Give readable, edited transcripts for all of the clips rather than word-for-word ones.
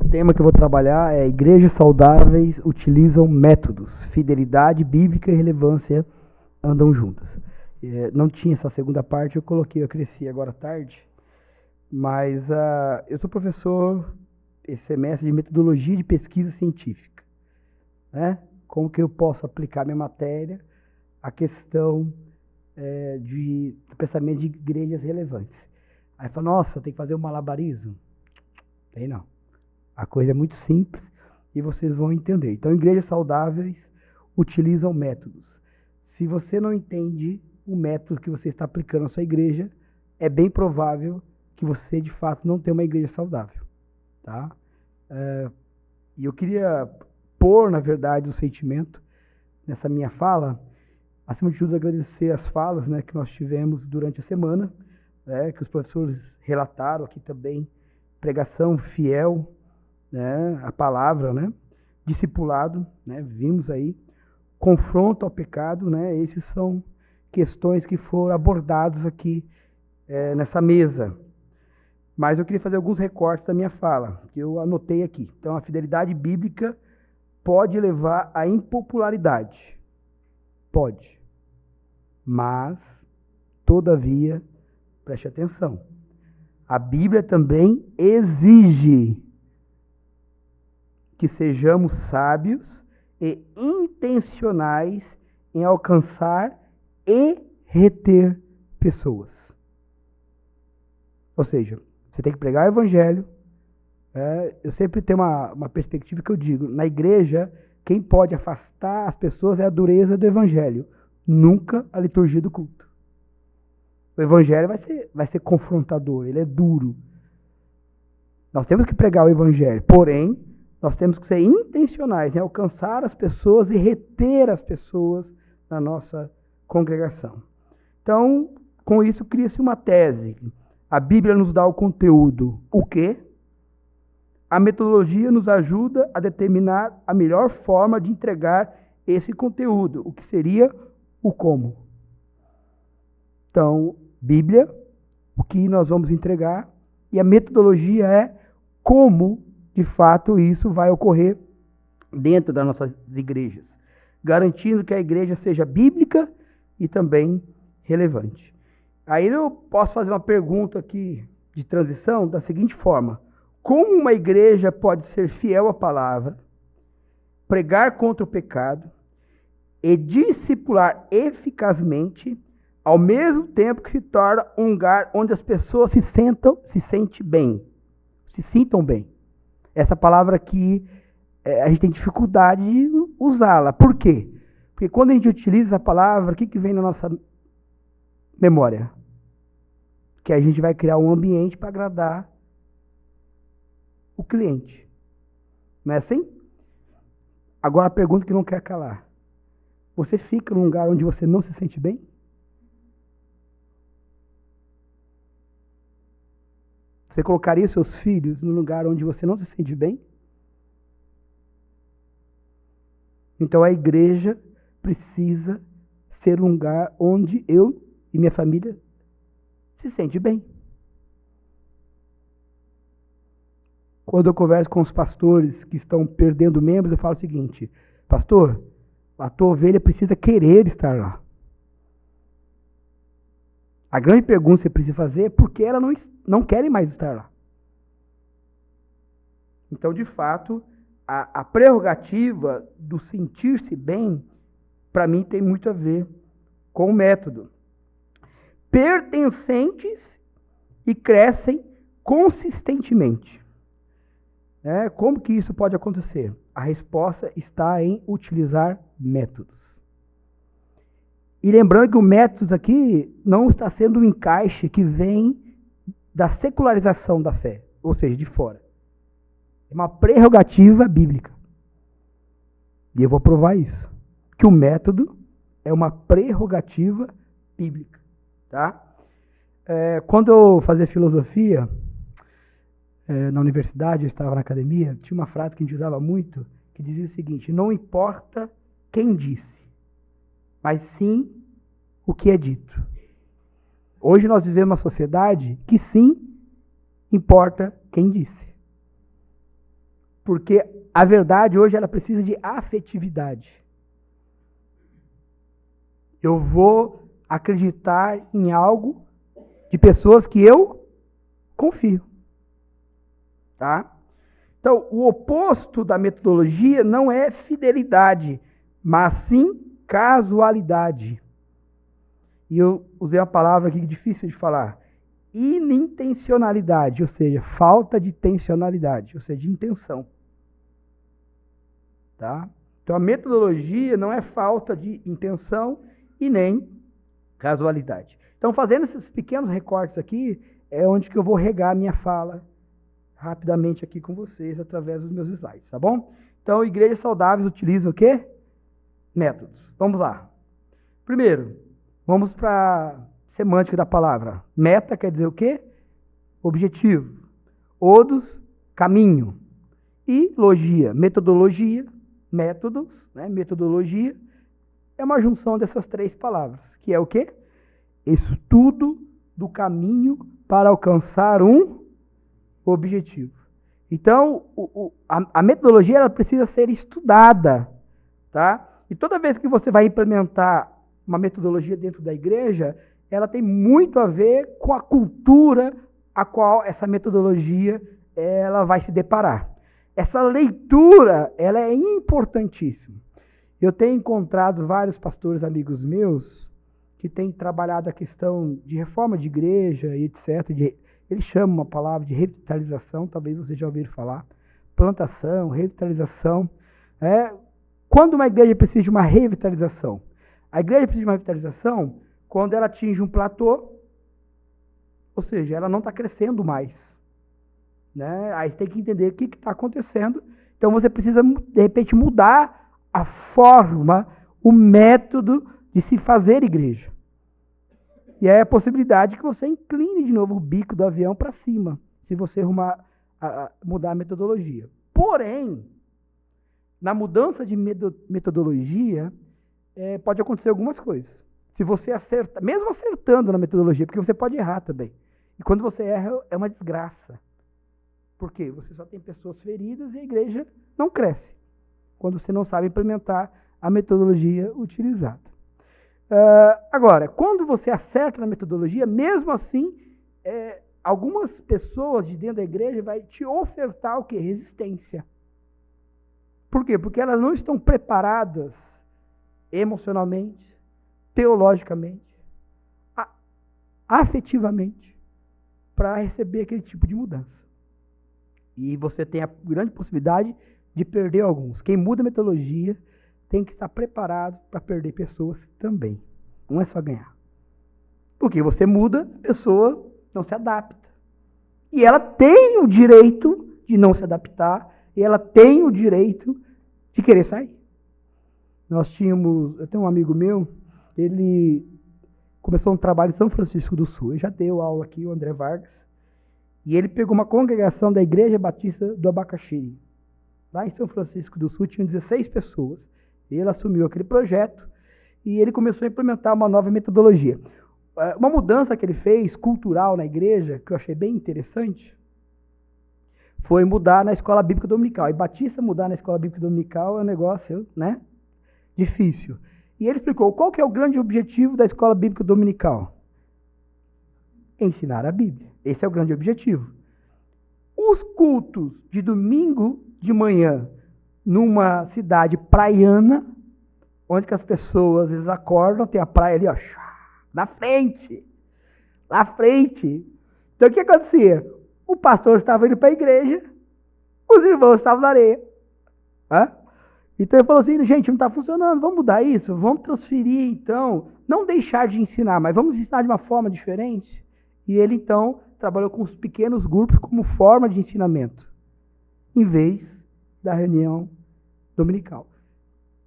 tema que eu vou trabalhar é igrejas saudáveis utilizam métodos, fidelidade bíblica e relevância andam juntas. Não tinha essa segunda parte, eu cresci agora à tarde, mas eu sou professor esse semestre de metodologia de pesquisa científica, né? Como que eu posso aplicar minha matéria à questão do pensamento de igrejas relevantes. Aí fala, nossa, tem que fazer um malabarismo? Tem não. A coisa é muito simples e vocês vão entender. Então, igrejas saudáveis utilizam métodos. Se você não entende o método que você está aplicando na sua igreja, é bem provável que você, de fato, não tenha uma igreja saudável. Tá? E eu queria pôr, na verdade, o sentimento nessa minha fala, acima de tudo, agradecer as falas, né, que nós tivemos durante a semana, que os professores relataram aqui também, pregação fiel, né, a palavra, né, discipulado, né, vimos aí, confronto ao pecado, né, esses são questões que foram abordadas aqui nessa mesa. Mas eu queria fazer alguns recortes da minha fala, que eu anotei aqui. Então, a fidelidade bíblica pode levar à impopularidade. Pode. Mas, todavia, preste atenção. A Bíblia também exige que sejamos sábios e intencionais em alcançar e reter pessoas. Ou seja, você tem que pregar o evangelho. Eu sempre tenho uma perspectiva que eu digo, na igreja, quem pode afastar as pessoas é a dureza do evangelho, nunca a liturgia do culto. O evangelho vai ser confrontador, ele é duro. Nós temos que pregar o evangelho, porém, nós temos que ser intencionais em alcançar as pessoas e reter as pessoas na nossa congregação. Então, com isso, cria-se uma tese. A Bíblia nos dá o conteúdo. O quê? A metodologia nos ajuda a determinar a melhor forma de entregar esse conteúdo. O que seria o como. Então, Bíblia, o que nós vamos entregar, e a metodologia é como, de fato, isso vai ocorrer dentro das nossas igrejas, garantindo que a igreja seja bíblica e também relevante. Aí eu posso fazer uma pergunta aqui de transição da seguinte forma: como uma igreja pode ser fiel à palavra, pregar contra o pecado e discipular eficazmente, ao mesmo tempo que se torna um lugar onde as pessoas se sintam bem? Essa palavra aqui, a gente tem dificuldade de usá-la. Por quê? Porque quando a gente utiliza a palavra, o que vem na nossa memória? Que a gente vai criar um ambiente para agradar o cliente. Não é assim? Agora a pergunta que não quer calar. Você fica num lugar onde você não se sente bem? Você colocaria seus filhos num lugar onde você não se sente bem? Então a igreja precisa ser um lugar onde eu e minha família se sente bem. Quando eu converso com os pastores que estão perdendo membros, eu falo o seguinte: pastor, a tua ovelha precisa querer estar lá. A grande pergunta que você precisa fazer é por que ela não quer mais estar lá. Então, de fato, a prerrogativa do sentir-se bem, para mim, tem muito a ver com o método. Pertencentes e crescem consistentemente. Como que isso pode acontecer? A resposta está em utilizar métodos. E lembrando que o métodos aqui não está sendo um encaixe que vem da secularização da fé, ou seja, de fora. É uma prerrogativa bíblica. E eu vou provar isso. Que o método é uma prerrogativa bíblica. Tá? Quando eu fazia filosofia, na universidade, eu estava na academia, tinha uma frase que a gente usava muito, que dizia o seguinte: não importa quem disse, mas sim o que é dito. Hoje nós vivemos uma sociedade que sim importa quem disse. Porque a verdade hoje ela precisa de afetividade. Eu vou acreditar em algo de pessoas que eu confio. Tá? Então, o oposto da metodologia não é fidelidade, mas sim casualidade. E eu usei uma palavra aqui difícil de falar. Inintencionalidade, ou seja, falta de intencionalidade, ou seja, de intenção. Tá? Então, a metodologia não é falta de intenção e nem casualidade. Então, fazendo esses pequenos recortes aqui, é onde que eu vou regar a minha fala rapidamente aqui com vocês, através dos meus slides, tá bom? Então, igrejas saudáveis utilizam o quê? Métodos. Vamos lá. Primeiro, vamos para a semântica da palavra. Meta quer dizer o quê? Objetivo. Odos, caminho. E logia, metodologia, métodos, né? Metodologia é uma junção dessas três palavras, que é o quê? Estudo do caminho para alcançar um objetivo. Então, a metodologia ela precisa ser estudada, tá? E toda vez que você vai implementar uma metodologia dentro da igreja, ela tem muito a ver com a cultura a qual essa metodologia ela vai se deparar. Essa leitura, ela é importantíssima. Eu tenho encontrado vários pastores amigos meus que têm trabalhado a questão de reforma de igreja e etc. Eles chamam uma palavra de revitalização, talvez vocês já ouviram falar. Plantação, revitalização. Quando uma igreja precisa de uma revitalização? A igreja precisa de uma revitalização quando ela atinge um platô, ou seja, ela não está crescendo mais. Né? Aí você tem que entender o que está acontecendo. Então você precisa, de repente, mudar a forma, o método de se fazer igreja. E aí a possibilidade que você incline de novo o bico do avião para cima, se você mudar a metodologia. Porém, na mudança de metodologia, pode acontecer algumas coisas. Se você acerta, mesmo acertando na metodologia, porque você pode errar também. E quando você erra, é uma desgraça. Por quê? Você só tem pessoas feridas e a igreja não cresce, quando você não sabe implementar a metodologia utilizada. Agora, quando você acerta na metodologia, mesmo assim, algumas pessoas de dentro da igreja vai te ofertar o quê? Resistência. Por quê? Porque elas não estão preparadas emocionalmente, teologicamente, afetivamente, para receber aquele tipo de mudança. E você tem a grande possibilidade de perder alguns. Quem muda a metodologia tem que estar preparado para perder pessoas também. Não é só ganhar. Porque você muda, a pessoa não se adapta. E ela tem o direito de não se adaptar, e ela tem o direito de querer sair. Eu tenho um amigo meu, ele começou um trabalho em São Francisco do Sul. Ele já deu aula aqui, o André Vargas. E ele pegou uma congregação da Igreja Batista do Abacaxiri. Lá em São Francisco do Sul tinham 16 pessoas. Ele assumiu aquele projeto e ele começou a implementar uma nova metodologia. Uma mudança que ele fez, cultural na igreja, que eu achei bem interessante, foi mudar na escola bíblica dominical. E Batista mudar na escola bíblica dominical é um negócio, né, difícil. E ele explicou qual que é o grande objetivo da escola bíblica dominical. Ensinar a Bíblia. Esse é o grande objetivo. Os cultos de domingo de manhã, numa cidade praiana, onde que as pessoas eles acordam, tem a praia ali, ó, na frente. Na frente. Então o que acontecia? O pastor estava indo para a igreja, os irmãos estavam na areia. Então ele falou assim, gente, não está funcionando, vamos mudar isso, vamos transferir então, não deixar de ensinar, mas vamos ensinar de uma forma diferente. E ele, então, trabalhou com os pequenos grupos como forma de ensinamento, em vez da reunião dominical.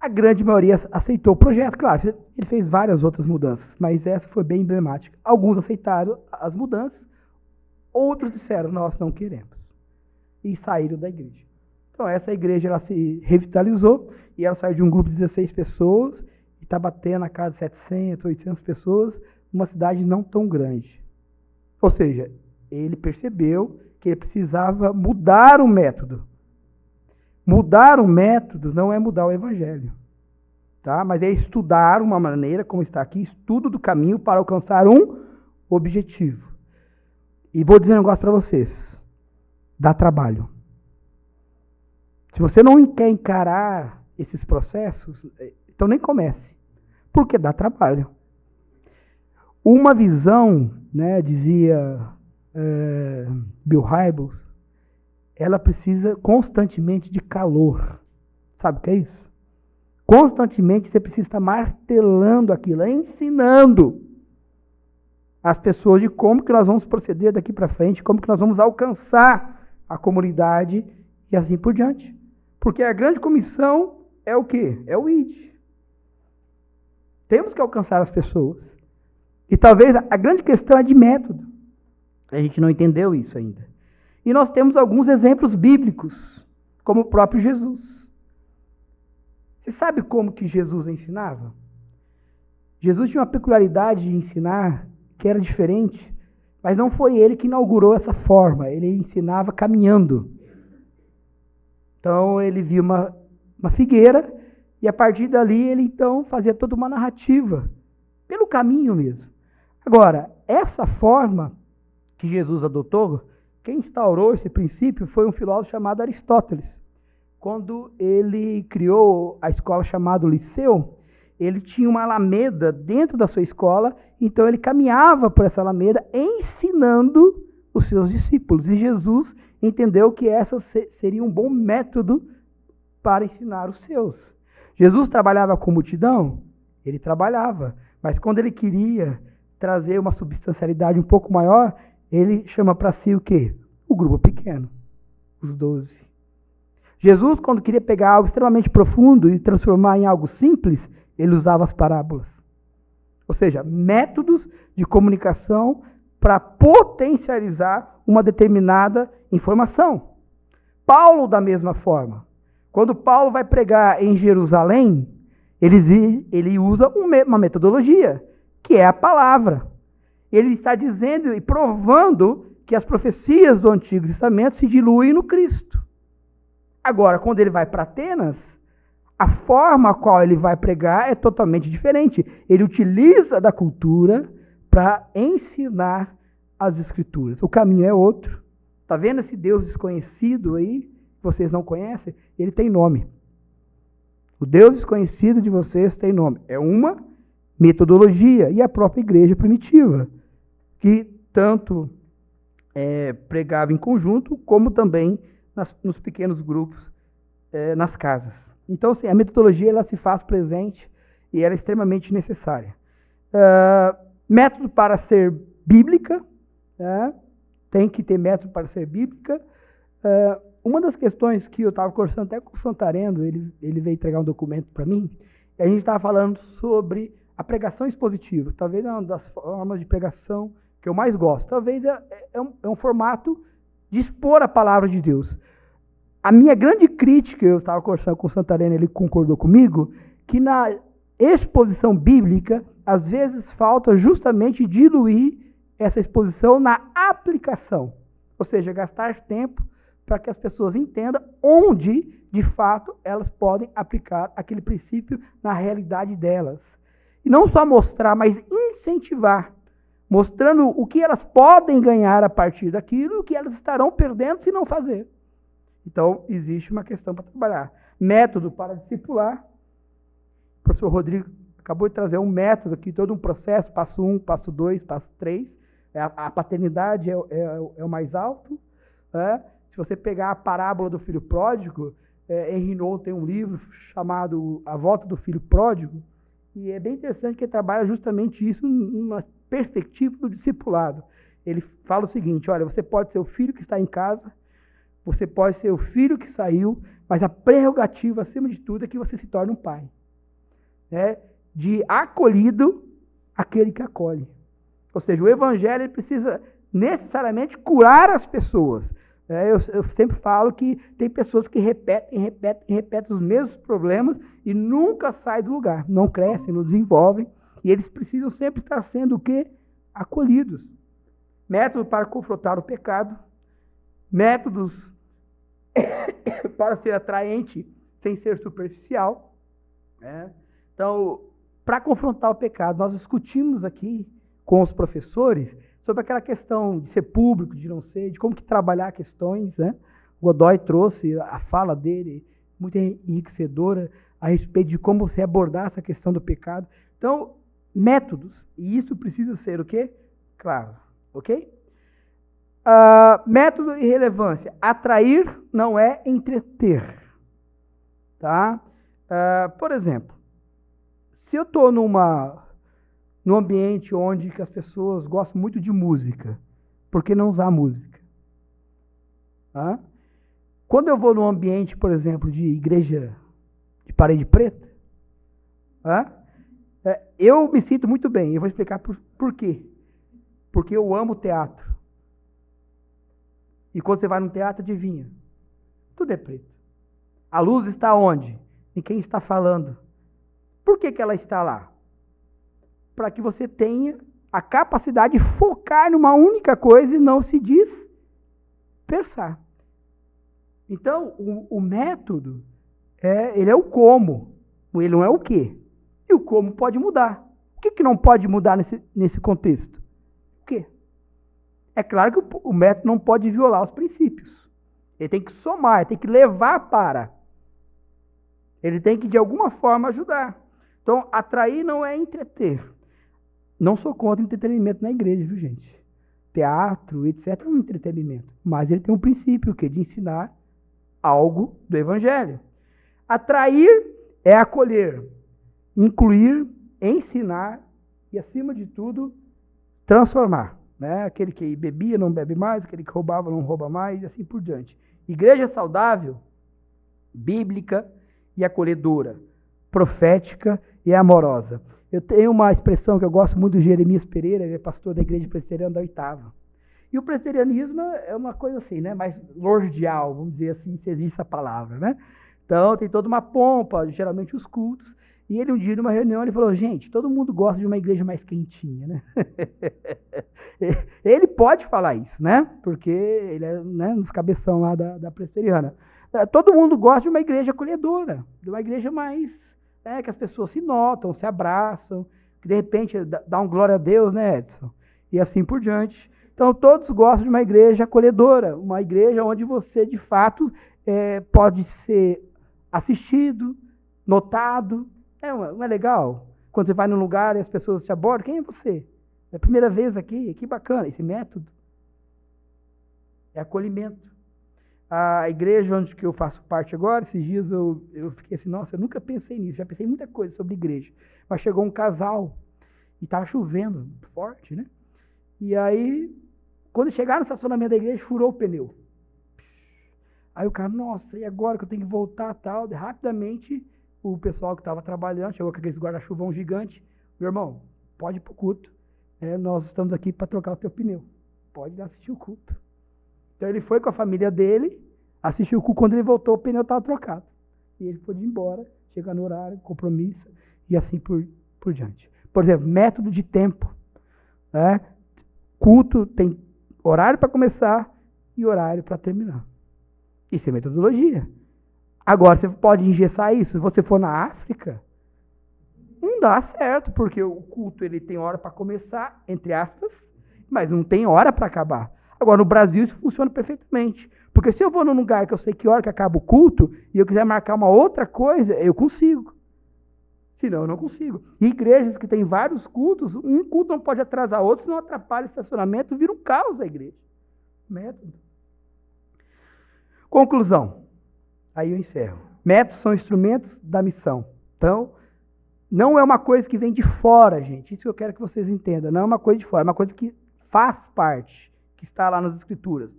A grande maioria aceitou o projeto, claro, ele fez várias outras mudanças, mas essa foi bem emblemática. Alguns aceitaram as mudanças, outros disseram, nós não queremos, e saíram da igreja. Então, essa igreja ela se revitalizou, e ela saiu de um grupo de 16 pessoas, e está batendo na casa de 700, 800 pessoas, numa cidade não tão grande. Ou seja, ele percebeu que ele precisava mudar o método. Mudar o método não é mudar o evangelho, tá? Mas é estudar uma maneira, como está aqui, estudo do caminho para alcançar um objetivo. E vou dizer um negócio para vocês. Dá trabalho. Se você não quer encarar esses processos, então nem comece. Porque dá trabalho. Uma visão, né, dizia Bill Hybels, ela precisa constantemente de calor. Sabe o que é isso? Constantemente você precisa estar martelando aquilo, ensinando as pessoas de como que nós vamos proceder daqui para frente, como que nós vamos alcançar a comunidade e assim por diante. Porque a grande comissão é o quê? É o ID. Temos que alcançar as pessoas. E talvez a grande questão é de método. A gente não entendeu isso ainda. E nós temos alguns exemplos bíblicos, como o próprio Jesus. Você sabe como que Jesus ensinava? Jesus tinha uma peculiaridade de ensinar que era diferente, mas não foi ele que inaugurou essa forma. Ele ensinava caminhando. Então ele via uma figueira e a partir dali ele então fazia toda uma narrativa, pelo caminho mesmo. Agora, essa forma que Jesus adotou, quem instaurou esse princípio foi um filósofo chamado Aristóteles. Quando ele criou a escola chamada Liceu, ele tinha uma alameda dentro da sua escola, então ele caminhava por essa alameda ensinando os seus discípulos. E Jesus entendeu que essa seria um bom método para ensinar os seus. Jesus trabalhava com multidão? Ele trabalhava, mas quando ele queria trazer uma substancialidade um pouco maior, ele chama para si o quê? O grupo pequeno, os 12. Jesus, quando queria pegar algo extremamente profundo e transformar em algo simples, ele usava as parábolas. Ou seja, métodos de comunicação para potencializar uma determinada informação. Paulo, da mesma forma. Quando Paulo vai pregar em Jerusalém, ele usa uma metodologia, que é a palavra. Ele está dizendo e provando que as profecias do Antigo Testamento se diluem no Cristo. Agora, quando ele vai para Atenas, a forma a qual ele vai pregar é totalmente diferente. Ele utiliza da cultura para ensinar as Escrituras. O caminho é outro. Está vendo esse Deus desconhecido aí, que vocês não conhecem? Ele tem nome. O Deus desconhecido de vocês tem nome. É uma metodologia. E a própria igreja primitiva, que tanto pregava em conjunto, como também nos pequenos grupos, nas casas. Então, assim, a metodologia ela se faz presente e ela é extremamente necessária. Método para ser bíblica, tem que ter método para ser bíblica. Uma das questões que eu estava conversando até com o Santareno, ele veio entregar um documento para mim, e a gente estava falando sobre a pregação expositiva. Talvez é uma das formas de pregação que eu mais gosto. Talvez é um formato de expor a palavra de Deus. A minha grande crítica, eu estava conversando com o Santareno, ele concordou comigo, que na exposição bíblica, às vezes falta justamente diluir essa exposição na aplicação. Ou seja, gastar tempo para que as pessoas entendam onde, de fato, elas podem aplicar aquele princípio na realidade delas. E não só mostrar, mas incentivar, mostrando o que elas podem ganhar a partir daquilo e o que elas estarão perdendo se não fazer. Então, existe uma questão para trabalhar. Método para discipular. O professor Rodrigo acabou de trazer um método aqui, todo um processo, passo 1, passo 2, passo 3. A paternidade é o mais alto. Se você pegar a parábola do filho pródigo, Henry Nouwen tem um livro chamado A Volta do Filho Pródigo, e é bem interessante que ele trabalha justamente isso numa perspectiva do discipulado. Ele fala o seguinte, olha, você pode ser o filho que está em casa, você pode ser o filho que saiu, mas a prerrogativa, acima de tudo, é que você se torne um pai. De acolhido, aquele que acolhe. Ou seja, o evangelho ele precisa necessariamente curar as pessoas. Eu sempre falo que tem pessoas que repetem os mesmos problemas e nunca saem do lugar. Não crescem, não desenvolvem. E eles precisam sempre estar sendo o quê? Acolhidos. Método para confrontar o pecado. Métodos para ser atraente sem ser superficial. Né? Então, para confrontar o pecado, nós discutimos aqui com os professores sobre aquela questão de ser público, de não ser, de como que trabalhar questões, né? O Godoy trouxe a fala dele, muito enriquecedora, a respeito de como você abordar essa questão do pecado. Então, métodos, e isso precisa ser o quê? Claro, ok? Método e relevância. Atrair não é entreter. Tá? Por exemplo, se eu estou num ambiente onde que as pessoas gostam muito de música, por que não usar música? Tá? Quando eu vou num ambiente, por exemplo, de igreja de parede preta, tá? Eu me sinto muito bem. Eu vou explicar por quê. Porque eu amo teatro. E quando você vai num teatro, adivinha? Tudo é preto. A luz está onde? Em quem está falando. Por que ela está lá? Para que você tenha a capacidade de focar numa única coisa e não se dispersar. Então, o método, ele é o como. Ele não é o quê. E o como pode mudar. O que não pode mudar nesse contexto? O quê? É claro que o método não pode violar os princípios. Ele tem que somar, ele tem que levar para. Ele tem que, de alguma forma, ajudar. Então, atrair não é entreter. Não sou contra entretenimento na igreja, viu, gente? Teatro, etc. é um entretenimento. Mas ele tem um princípio, que é de ensinar algo do Evangelho. Atrair é acolher, incluir, ensinar e, acima de tudo, transformar. Né? Aquele que bebia não bebe mais, aquele que roubava não rouba mais, e assim por diante. Igreja saudável, bíblica e acolhedora, profética e amorosa. Eu tenho uma expressão que eu gosto muito do Jeremias Pereira, ele é pastor da Igreja Presbiteriana da Oitava. E o presbiterianismo é uma coisa assim, né, mais lordial, vamos dizer assim, se existe essa palavra, né? Então tem toda uma pompa, geralmente os cultos. E ele um dia, numa reunião, ele falou, gente, todo mundo gosta de uma igreja mais quentinha, né? Ele pode falar isso, né? Porque ele é, né, nos cabeção lá da presbiteriana. Todo mundo gosta de uma igreja acolhedora, de uma igreja mais, que as pessoas se notam, se abraçam, que de repente dá um glória a Deus, né, Edson? E assim por diante. Então todos gostam de uma igreja acolhedora, uma igreja onde você, de fato, pode ser assistido, notado. Não é legal? Quando você vai num lugar e as pessoas te abordam, quem é você? É a primeira vez aqui? Que bacana. Esse método é acolhimento. A igreja onde que eu faço parte agora, esses dias eu fiquei assim, nossa, eu nunca pensei nisso, já pensei em muita coisa sobre igreja. Mas chegou um casal e estava chovendo forte, né? E aí, quando chegaram no estacionamento da igreja, furou o pneu. Aí o cara, nossa, e agora que eu tenho que voltar tal? Rapidamente, o pessoal que estava trabalhando, chegou com aqueles guarda-chuvão gigante. Meu irmão, pode ir pro culto. Nós estamos aqui para trocar o teu pneu. Pode assistir o culto. Então ele foi com a família dele, assistiu o culto. Quando ele voltou, o pneu estava trocado. E ele pôde ir embora, chegar no horário, compromisso, e assim por diante. Por exemplo, método de tempo. Né? Culto tem horário para começar e horário para terminar. Isso é metodologia. Agora, você pode engessar isso. Se você for na África, não dá certo, porque o culto ele tem hora para começar, entre aspas, mas não tem hora para acabar. Agora, no Brasil, isso funciona perfeitamente. Porque se eu vou num lugar que eu sei que hora que acaba o culto, e eu quiser marcar uma outra coisa, eu consigo. Senão, eu não consigo. E igrejas que têm vários cultos, um culto não pode atrasar outro, senão atrapalha o estacionamento, vira um caos a igreja. Método. Conclusão. Aí eu encerro. Métodos são instrumentos da missão. Então, não é uma coisa que vem de fora, gente. Isso que eu quero que vocês entendam. Não é uma coisa de fora, é uma coisa que faz parte, que está lá nas Escrituras.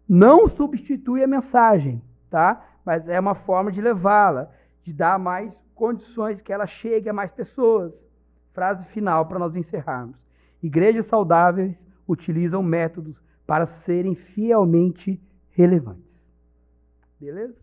Não substitui a mensagem, tá? Mas é uma forma de levá-la, de dar mais condições que ela chegue a mais pessoas. Frase final para nós encerrarmos. Igrejas saudáveis utilizam métodos para serem fielmente relevantes. Beleza?